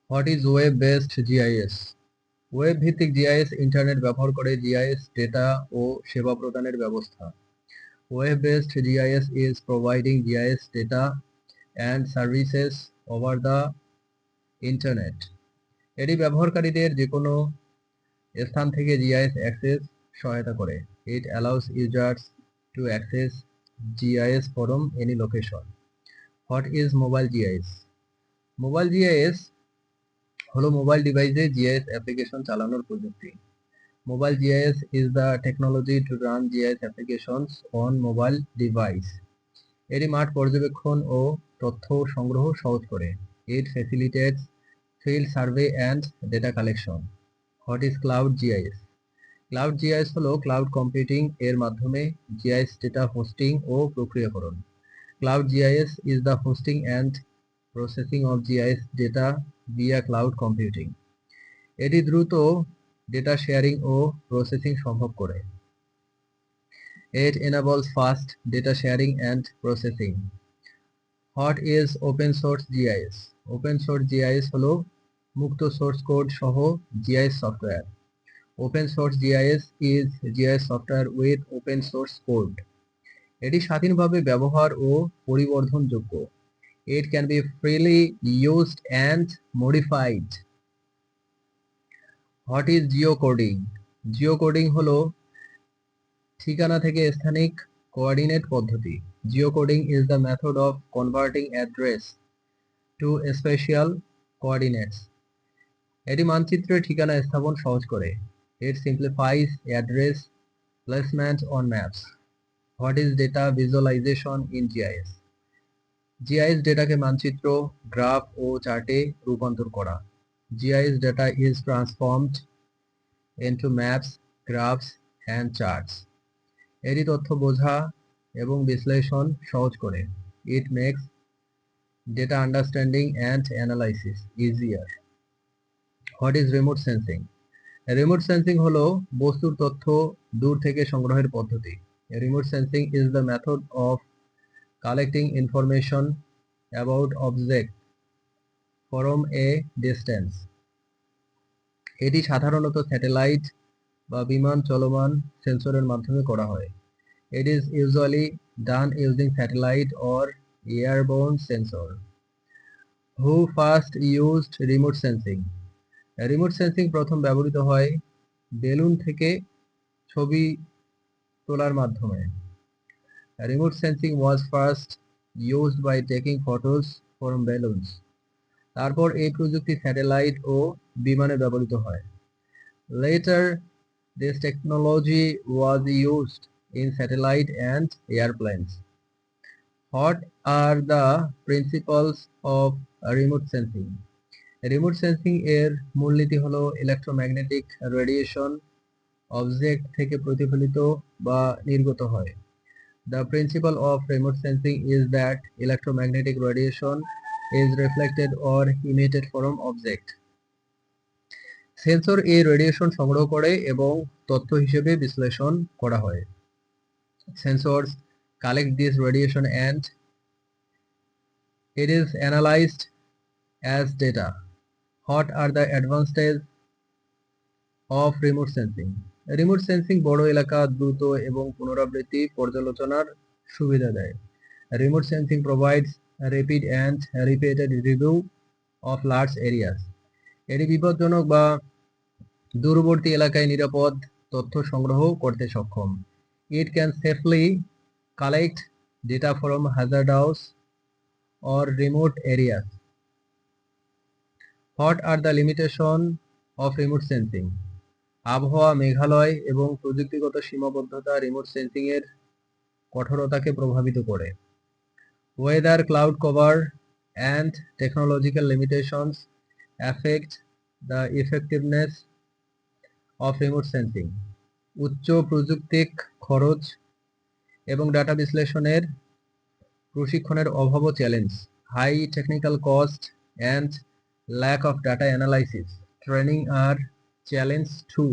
What is web based GIS? Web ভিত্তিক GIS internet ব্যবহার করে জিআইএস ডেটা ও সেবা প্রদানের ব্যবস্থা। Web based GIS is providing GIS data and services over the internet. এটি ব্যবহারকারীদের যে কোনো স্থান থেকে জিআইএস অ্যাক্সেস সহায়তা করে। It allows users to access GIS from any location. What is mobile GIS? Mobile GIS হলো মোবাইল ডিভাইসে জিআইএস অ্যাপ্লিকেশন চালানোর প্রযুক্তি। Mobile GIS is the technology to run GIS applications on mobile device. এটি মাঠ পর্যবেক্ষণ ও তথ্য সংগ্রহ সহজ করে। It facilitates field survey and data collection. What is Cloud GIS? Cloud GIS হলো ক্লাউড কম্পিউটিং এর মাধ্যমে GIS ডেটা হোস্টিং ও প্রক্রিয়াকরণ। Cloud GIS is the hosting and processing of GIS data via cloud computing. এটি দ্রুত data sharing ও processing সম্ভব করে। It enables fast data sharing and processing. What is open source GIS? Open source GIS হলো মুক্ত source code সহ GIS software. Open source GIS is GIS software with open source code. এটি স্বাধীনভাবে ব্যবহার ও পরিবর্ধনযোগ্য। It can be freely used and modified. What is geocoding? Geocoding হলো ঠিকানা থেকে স্থানিক coordinate পদ্ধতি। Geocoding is the method of converting address to spatial coordinates. এটি মানচিত্রে ঠিকানা স্থাপন সহজ করে। It simplifies address placement on maps. What is data visualization in GIS? GIS ডেটাকে মানচিত্র, গ্রাফ ও চার্টে রূপান্তর করা। GIS data is transformed into maps, graphs and charts. এটি তথ্য বোঝা এবং বিশ্লেষণ সহজ করে। It makes data understanding and analysis easier. What is remote sensing? Remote sensing হলো বস্তুর তথ্য দূর থেকে সংগ্রহের পদ্ধতি। Remote sensing is the method of collecting information about object from a distance. এটি সাধারণত স্যাটেলাইট বা বিমান চলমান সেন্সরের মাধ্যমে করা হয়। It is usually done using satellite or airborne sensor. Who first used remote sensing? Remote sensing প্রথম ব্যবহৃত হয় বেলুন থেকে ছবি তোলার মাধ্যমে। Remote sensing was first used by taking photos from balloons. তারপর এই প্রযুক্তি স্যাটেলাইট ও বিমানে ব্যবহৃত হয়। Later, this technology was used in satellite and airplanes. What are the principles of remote sensing? Remote sensing এর মূলনীতি হলো ইলেকট্রোম্যাগনেটিক রেডিয়েশন অবজেক্ট থেকে প্রতিফলিত বা নির্গত হয়। The principle of remote sensing is that electromagnetic radiation is reflected or emitted from object. Sensor এই radiation সংগ্রহ করে এবং তথ্য হিসেবে বিশ্লেষণ করা হয়। Sensors collect this radiation and it is analyzed as data. What are the advantages of remote sensing? Remote sensing বড় এলাকা দ্রুত এবং পুনরাবৃত্তি পর্যালোচনার সুবিধা দেয়। Remote sensing provides a rapid and repeated review of large areas. এটি বিপজ্জনক বা দূরবর্তী এলাকায় নিরাপদ তথ্য সংগ্রহ করতে সক্ষম। It can safely collect data from hazardous or remote areas. What are the limitations of remote sensing? আবহাওয়া, মেঘালয় এবং প্রযুক্তিগত সীমাবদ্ধতা রিমোট সেন্সিং এর কঠোরতাকে প্রভাবিত করে। Weather, cloud cover and technological limitations affect the effectiveness of remote sensing. উচ্চ প্রযুক্তিক খরচ এবং ডাটা বিশ্লেষণের প্রশিক্ষণের অভাবও challenge. High technical cost and lack of data analysis training are challenge two.